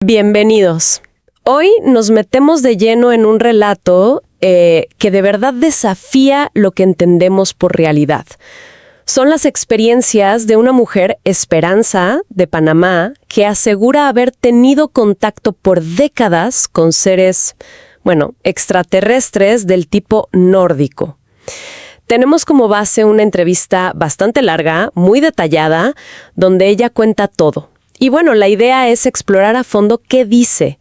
Bienvenidos. Hoy nos metemos de lleno en un relato que de verdad desafía lo que entendemos por realidad. Son las experiencias de una mujer, Esperanza, de Panamá, que asegura haber tenido contacto por décadas con seres, extraterrestres del tipo nórdico. Tenemos como base una entrevista bastante larga, muy detallada, donde ella cuenta todo. Y la idea es explorar a fondo qué dice,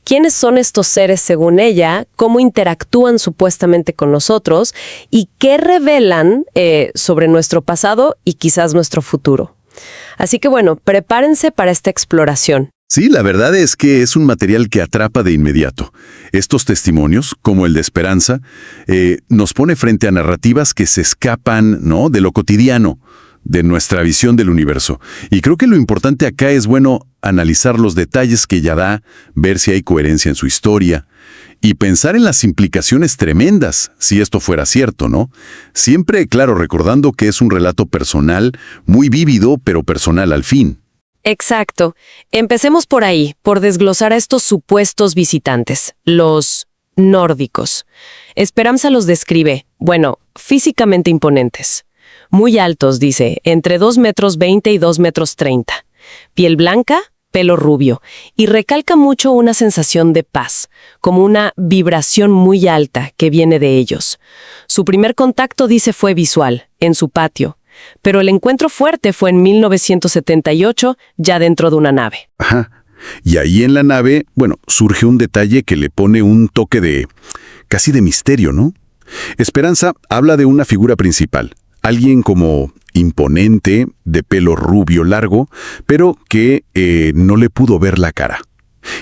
quiénes son estos seres según ella, cómo interactúan supuestamente con nosotros y qué revelan sobre nuestro pasado y quizás nuestro futuro. Así que prepárense para esta exploración. Sí, la verdad es que es un material que atrapa de inmediato. Estos testimonios, como el de Esperanza, nos pone frente a narrativas que se escapan, ¿no?, de lo cotidiano, de nuestra visión del universo. Y creo que lo importante acá es, analizar los detalles que ella da, ver si hay coherencia en su historia y pensar en las implicaciones tremendas, si esto fuera cierto, ¿no? Siempre, claro, recordando que es un relato personal, muy vívido, pero personal al fin. Exacto. Empecemos por ahí, por desglosar a estos supuestos visitantes, los nórdicos. Esperanza los describe, físicamente imponentes. Muy altos, dice, entre 2,20 metros y 2,30 metros. Piel blanca, pelo rubio. Y recalca mucho una sensación de paz, como una vibración muy alta que viene de ellos. Su primer contacto, dice, fue visual, en su patio. Pero el encuentro fuerte fue en 1978, ya dentro de una nave. Ajá. Y ahí en la nave, surge un detalle que le pone un toque casi de misterio, ¿no? Esperanza habla de una figura principal. Alguien como imponente, de pelo rubio largo, pero que no le pudo ver la cara.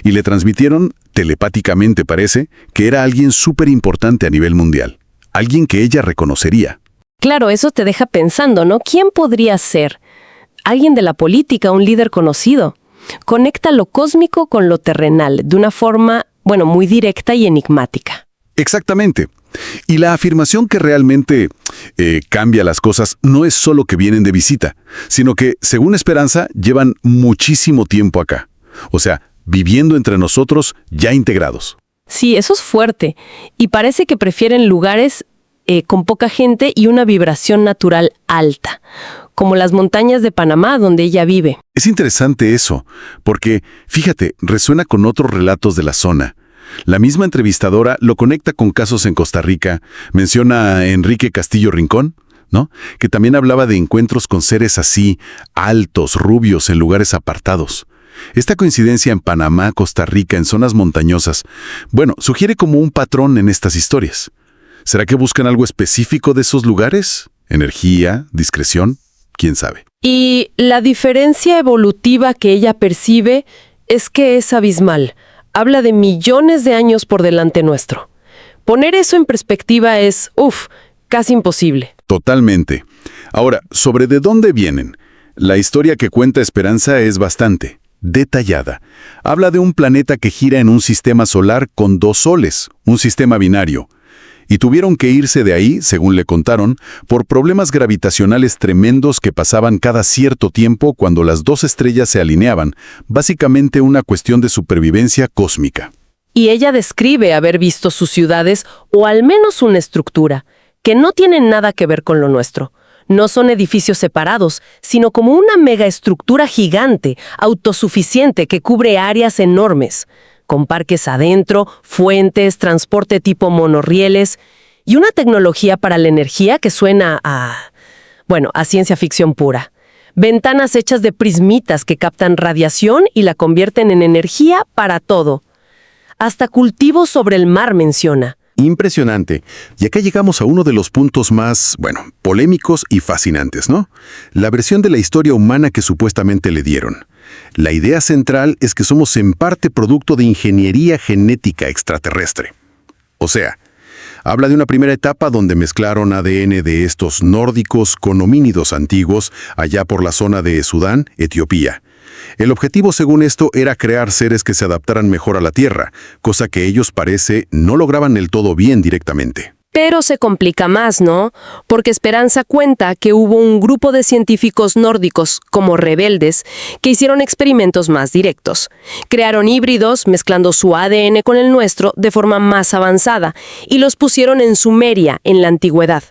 Y le transmitieron, telepáticamente parece, que era alguien súper importante a nivel mundial. Alguien que ella reconocería. Claro, eso te deja pensando, ¿no? ¿Quién podría ser? Alguien de la política, un líder conocido. Conecta lo cósmico con lo terrenal, de una forma, muy directa y enigmática. Exactamente. Y la afirmación que realmente cambia las cosas no es solo que vienen de visita, sino que, según Esperanza, llevan muchísimo tiempo acá. O sea, viviendo entre nosotros ya integrados. Sí, eso es fuerte. Y parece que prefieren lugares con poca gente y una vibración natural alta, como las montañas de Panamá, donde ella vive. Es interesante eso, porque, fíjate, resuena con otros relatos de la zona. La misma entrevistadora lo conecta con casos en Costa Rica, menciona a Enrique Castillo Rincón, ¿no?, que también hablaba de encuentros con seres así, altos, rubios, en lugares apartados. Esta coincidencia en Panamá, Costa Rica, en zonas montañosas, sugiere como un patrón en estas historias. ¿Será que buscan algo específico de esos lugares? ¿Energía? ¿Discreción? ¿Quién sabe? Y la diferencia evolutiva que ella percibe es que es abismal. Habla de millones de años por delante nuestro. Poner eso en perspectiva es, casi imposible. Totalmente. Ahora, sobre de dónde vienen. La historia que cuenta Esperanza es bastante detallada. Habla de un planeta que gira en un sistema solar con 2 soles, un sistema binario. Y tuvieron que irse de ahí, según le contaron, por problemas gravitacionales tremendos que pasaban cada cierto tiempo cuando las 2 estrellas se alineaban, básicamente una cuestión de supervivencia cósmica. Y ella describe haber visto sus ciudades, o al menos una estructura, que no tienen nada que ver con lo nuestro. No son edificios separados, sino como una megaestructura gigante, autosuficiente, que cubre áreas enormes, con parques adentro, fuentes, transporte tipo monorrieles y una tecnología para la energía que suena a ciencia ficción pura. Ventanas hechas de prismitas que captan radiación y la convierten en energía para todo. Hasta cultivos sobre el mar menciona. Impresionante. Y acá llegamos a uno de los puntos más, polémicos y fascinantes, ¿no? La versión de la historia humana que supuestamente le dieron. La idea central es que somos en parte producto de ingeniería genética extraterrestre. O sea, habla de una primera etapa donde mezclaron ADN de estos nórdicos con homínidos antiguos allá por la zona de Sudán, Etiopía. El objetivo, según esto, era crear seres que se adaptaran mejor a la Tierra, cosa que ellos parece no lograban del todo bien directamente. Pero se complica más, ¿no? Porque Esperanza cuenta que hubo un grupo de científicos nórdicos, como rebeldes, que hicieron experimentos más directos. Crearon híbridos mezclando su ADN con el nuestro de forma más avanzada y los pusieron en Sumeria, en la antigüedad.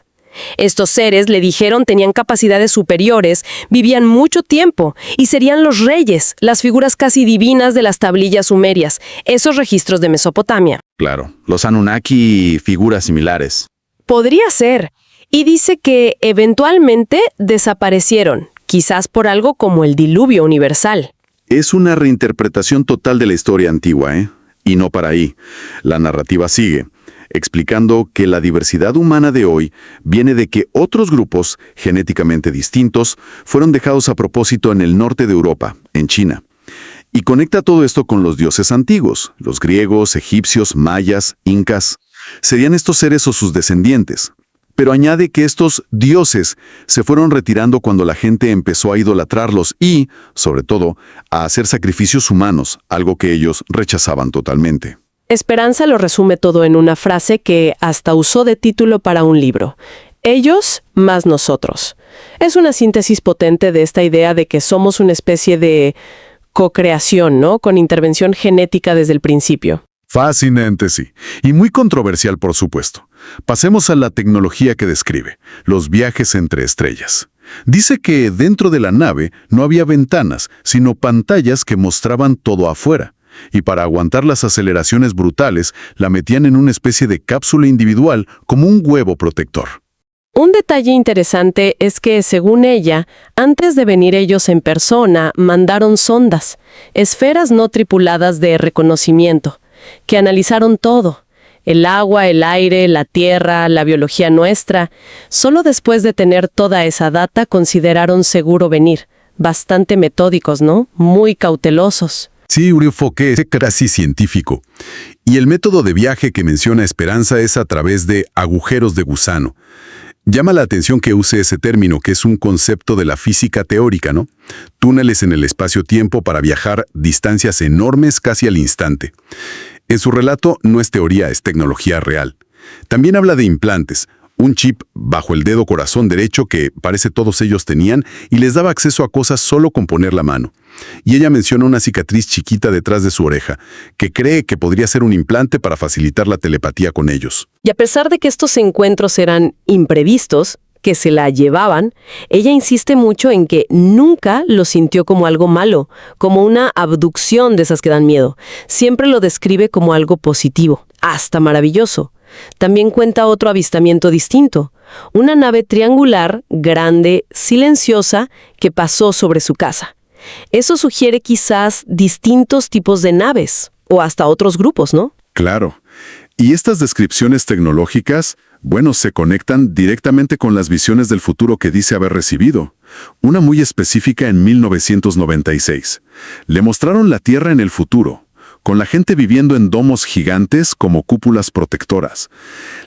Estos seres, le dijeron, tenían capacidades superiores, vivían mucho tiempo y serían los reyes, las figuras casi divinas de las tablillas sumerias, esos registros de Mesopotamia. Claro, los Anunnaki y figuras similares. Podría ser. Y dice que eventualmente desaparecieron, quizás por algo como el diluvio universal. Es una reinterpretación total de la historia antigua, ¿eh? Y no para ahí. La narrativa sigue, explicando que la diversidad humana de hoy viene de que otros grupos, genéticamente distintos, fueron dejados a propósito en el norte de Europa, en China. Y conecta todo esto con los dioses antiguos, los griegos, egipcios, mayas, incas. Serían estos seres o sus descendientes. Pero añade que estos dioses se fueron retirando cuando la gente empezó a idolatrarlos y, sobre todo, a hacer sacrificios humanos, algo que ellos rechazaban totalmente. Esperanza lo resume todo en una frase que hasta usó de título para un libro. Ellos más nosotros. Es una síntesis potente de esta idea de que somos una especie de cocreación, ¿no? Con intervención genética desde el principio. Fascinante, sí. Y muy controversial, por supuesto. Pasemos a la tecnología que describe, los viajes entre estrellas. Dice que dentro de la nave no había ventanas, sino pantallas que mostraban todo afuera. Y para aguantar las aceleraciones brutales, la metían en una especie de cápsula individual como un huevo protector. Un detalle interesante es que, según ella, antes de venir ellos en persona, mandaron sondas, esferas no tripuladas de reconocimiento, que analizaron todo. El agua, el aire, la tierra, la biología nuestra. Solo después de tener toda esa data consideraron seguro venir. Bastante metódicos, ¿no? Muy cautelosos. Sí, Urifoque es casi científico. Y el método de viaje que menciona Esperanza es a través de agujeros de gusano. Llama la atención que use ese término, que es un concepto de la física teórica, ¿no? Túneles en el espacio-tiempo para viajar distancias enormes casi al instante. En su relato no es teoría, es tecnología real. También habla de implantes, un chip bajo el dedo corazón derecho que parece todos ellos tenían y les daba acceso a cosas solo con poner la mano. Y ella menciona una cicatriz chiquita detrás de su oreja, que cree que podría ser un implante para facilitar la telepatía con ellos. Y a pesar de que estos encuentros eran imprevistos, que se la llevaban, ella insiste mucho en que nunca lo sintió como algo malo, como una abducción de esas que dan miedo. Siempre lo describe como algo positivo, hasta maravilloso. También cuenta otro avistamiento distinto, una nave triangular, grande, silenciosa, que pasó sobre su casa. Eso sugiere quizás distintos tipos de naves, o hasta otros grupos, ¿no? Claro. Y estas descripciones tecnológicas, bueno, se conectan directamente con las visiones del futuro que dice haber recibido. Una muy específica en 1996. Le mostraron la Tierra en el futuro, con la gente viviendo en domos gigantes como cúpulas protectoras.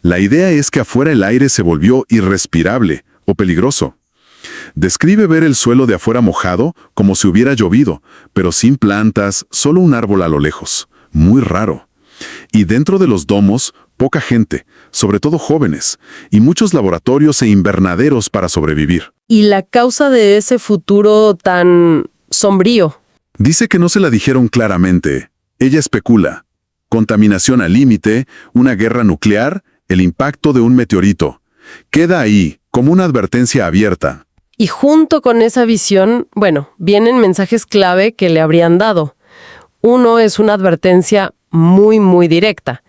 La idea es que afuera el aire se volvió irrespirable o peligroso. Describe ver el suelo de afuera mojado como si hubiera llovido, pero sin plantas, solo un árbol a lo lejos. Muy raro. Y dentro de los domos, poca gente, sobre todo jóvenes, y muchos laboratorios e invernaderos para sobrevivir. ¿Y la causa de ese futuro tan sombrío? Dice que no se la dijeron claramente. Ella especula. Contaminación al límite, una guerra nuclear, el impacto de un meteorito. Queda ahí, como una advertencia abierta. Y junto con esa visión, bueno, vienen mensajes clave que le habrían dado. Uno es una advertencia muy directa,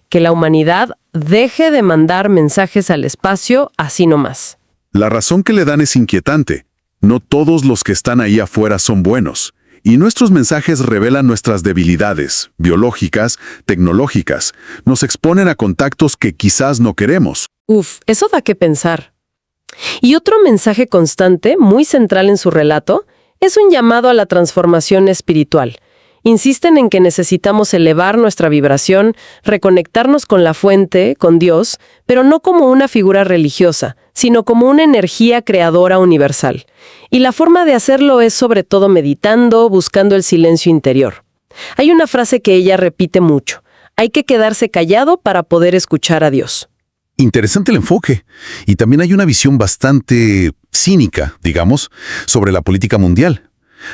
que la humanidad deje de mandar mensajes al espacio así nomás. La razón que le dan es inquietante. No todos los que están ahí afuera son buenos. Y nuestros mensajes revelan nuestras debilidades, biológicas, tecnológicas. Nos exponen a contactos que quizás no queremos. Eso da que pensar. Y otro mensaje constante, muy central en su relato, es un llamado a la transformación espiritual. Insisten en que necesitamos elevar nuestra vibración, reconectarnos con la fuente, con Dios, pero no como una figura religiosa, sino como una energía creadora universal. Y la forma de hacerlo es sobre todo meditando, buscando el silencio interior. Hay una frase que ella repite mucho: hay que quedarse callado para poder escuchar a Dios. Interesante el enfoque. Y también hay una visión bastante cínica, digamos, sobre la política mundial.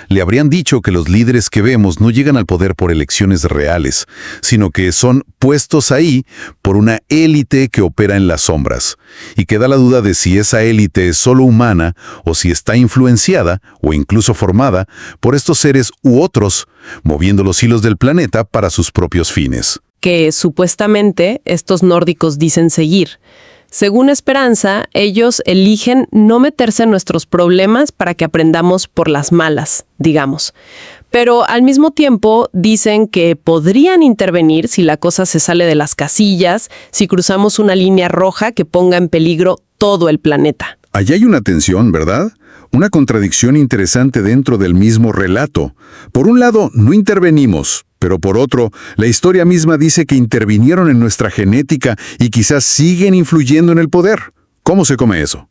Le habrían dicho que los líderes que vemos no llegan al poder por elecciones reales, sino que son puestos ahí por una élite que opera en las sombras, y queda la duda de si esa élite es solo humana o si está influenciada o incluso formada por estos seres u otros, moviendo los hilos del planeta para sus propios fines. Que supuestamente estos nórdicos dicen seguir. Según Esperanza, ellos eligen no meterse en nuestros problemas para que aprendamos por las malas, digamos. Pero al mismo tiempo dicen que podrían intervenir si la cosa se sale de las casillas, si cruzamos una línea roja que ponga en peligro todo el planeta. Allí hay una tensión, ¿verdad? Una contradicción interesante dentro del mismo relato. Por un lado, no intervenimos, pero por otro, la historia misma dice que intervinieron en nuestra genética y quizás siguen influyendo en el poder. ¿Cómo se come eso?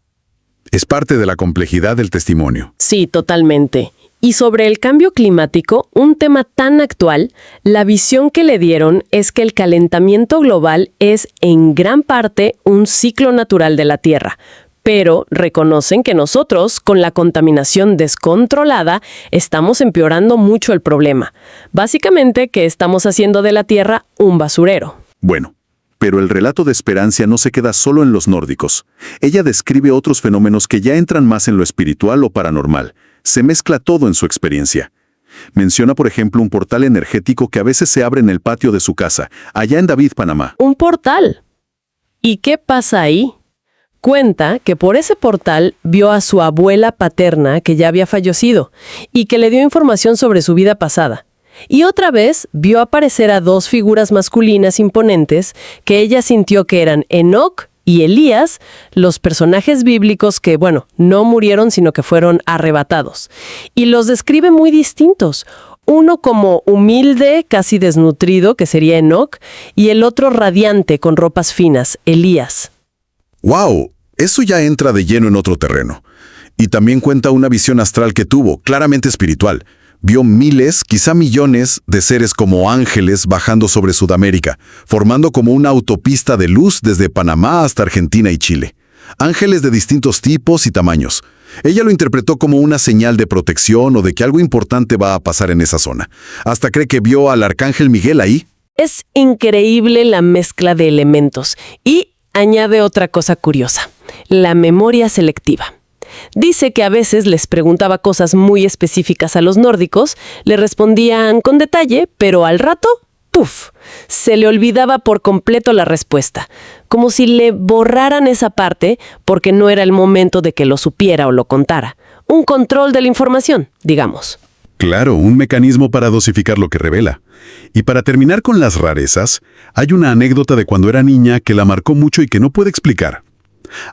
Es parte de la complejidad del testimonio. Sí, totalmente. Y sobre el cambio climático, un tema tan actual, la visión que le dieron es que el calentamiento global es en gran parte un ciclo natural de la Tierra. Pero reconocen que nosotros, con la contaminación descontrolada, estamos empeorando mucho el problema. Básicamente que estamos haciendo de la Tierra un basurero. Bueno, pero el relato de Esperanza no se queda solo en los nórdicos. Ella describe otros fenómenos que ya entran más en lo espiritual o paranormal. Se mezcla todo en su experiencia. Menciona, por ejemplo, un portal energético que a veces se abre en el patio de su casa, allá en David, Panamá. ¿Un portal? ¿Y qué pasa ahí? Cuenta que por ese portal vio a su abuela paterna que ya había fallecido y que le dio información sobre su vida pasada. Y otra vez vio aparecer a dos figuras masculinas imponentes que ella sintió que eran Enoc y Elías, los personajes bíblicos que, no murieron sino que fueron arrebatados. Y los describe muy distintos. Uno como humilde, casi desnutrido, que sería Enoc, y el otro radiante, con ropas finas, Elías. ¡Wow! Eso ya entra de lleno en otro terreno. Y también cuenta una visión astral que tuvo, claramente espiritual. Vio miles, quizá millones, de seres como ángeles bajando sobre Sudamérica, formando como una autopista de luz desde Panamá hasta Argentina y Chile. Ángeles de distintos tipos y tamaños. Ella lo interpretó como una señal de protección o de que algo importante va a pasar en esa zona. Hasta cree que vio al arcángel Miguel ahí. Es increíble la mezcla de elementos y añade otra cosa curiosa, la memoria selectiva. Dice que a veces les preguntaba cosas muy específicas a los nórdicos, le respondían con detalle, pero al rato, ¡puf!, se le olvidaba por completo la respuesta, como si le borraran esa parte porque no era el momento de que lo supiera o lo contara. Un control de la información, digamos. Claro, un mecanismo para dosificar lo que revela. Y para terminar con las rarezas, hay una anécdota de cuando era niña que la marcó mucho y que no puede explicar.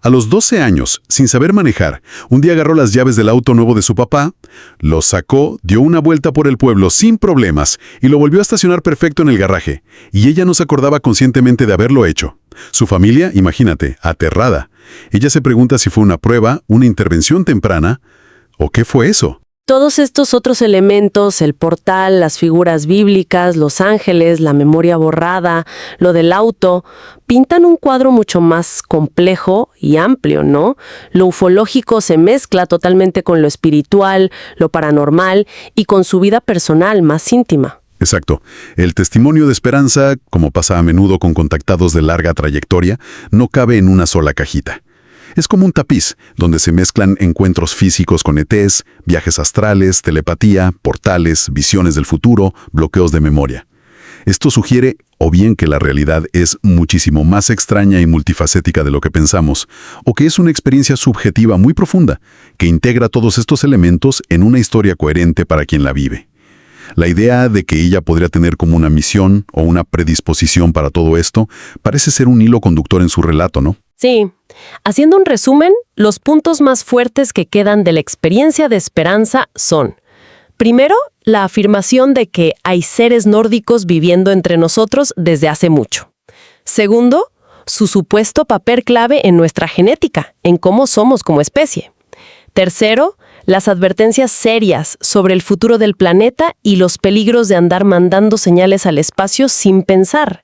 A los 12 años, sin saber manejar, un día agarró las llaves del auto nuevo de su papá, lo sacó, dio una vuelta por el pueblo sin problemas y lo volvió a estacionar perfecto en el garaje. Y ella no se acordaba conscientemente de haberlo hecho. Su familia, imagínate, aterrada. Ella se pregunta si fue una prueba, una intervención temprana, ¿o qué fue eso? Todos estos otros elementos, el portal, las figuras bíblicas, los ángeles, la memoria borrada, lo del auto, pintan un cuadro mucho más complejo y amplio, ¿no? Lo ufológico se mezcla totalmente con lo espiritual, lo paranormal y con su vida personal más íntima. Exacto. El testimonio de Esperanza, como pasa a menudo con contactados de larga trayectoria, no cabe en una sola cajita. Es como un tapiz, donde se mezclan encuentros físicos con ETs, viajes astrales, telepatía, portales, visiones del futuro, bloqueos de memoria. Esto sugiere o bien que la realidad es muchísimo más extraña y multifacética de lo que pensamos, o que es una experiencia subjetiva muy profunda, que integra todos estos elementos en una historia coherente para quien la vive. La idea de que ella podría tener como una misión o una predisposición para todo esto parece ser un hilo conductor en su relato, ¿no? Sí. Haciendo un resumen, los puntos más fuertes que quedan de la experiencia de Esperanza son: primero, la afirmación de que hay seres nórdicos viviendo entre nosotros desde hace mucho. Segundo, su supuesto papel clave en nuestra genética, en cómo somos como especie. Tercero, las advertencias serias sobre el futuro del planeta y los peligros de andar mandando señales al espacio sin pensar.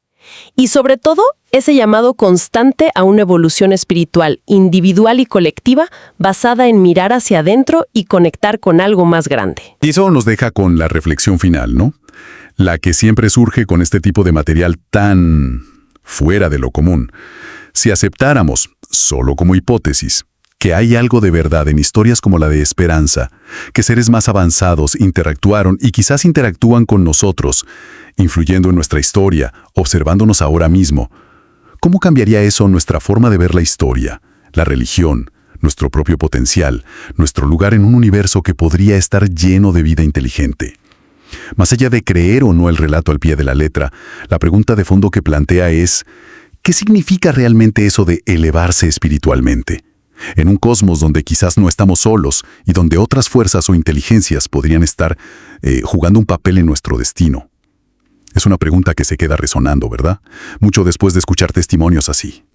Y sobre todo, ese llamado constante a una evolución espiritual, individual y colectiva, basada en mirar hacia adentro y conectar con algo más grande. Y eso nos deja con la reflexión final, ¿no? La que siempre surge con este tipo de material tan fuera de lo común. Si aceptáramos, solo como hipótesis, que hay algo de verdad en historias como la de Esperanza, que seres más avanzados interactuaron y quizás interactúan con nosotros, influyendo en nuestra historia, observándonos ahora mismo, ¿cómo cambiaría eso nuestra forma de ver la historia, la religión, nuestro propio potencial, nuestro lugar en un universo que podría estar lleno de vida inteligente? Más allá de creer o no el relato al pie de la letra, la pregunta de fondo que plantea es, ¿qué significa realmente eso de elevarse espiritualmente? En un cosmos donde quizás no estamos solos y donde otras fuerzas o inteligencias podrían estar jugando un papel en nuestro destino. Es una pregunta que se queda resonando, ¿verdad? Mucho después de escuchar testimonios así.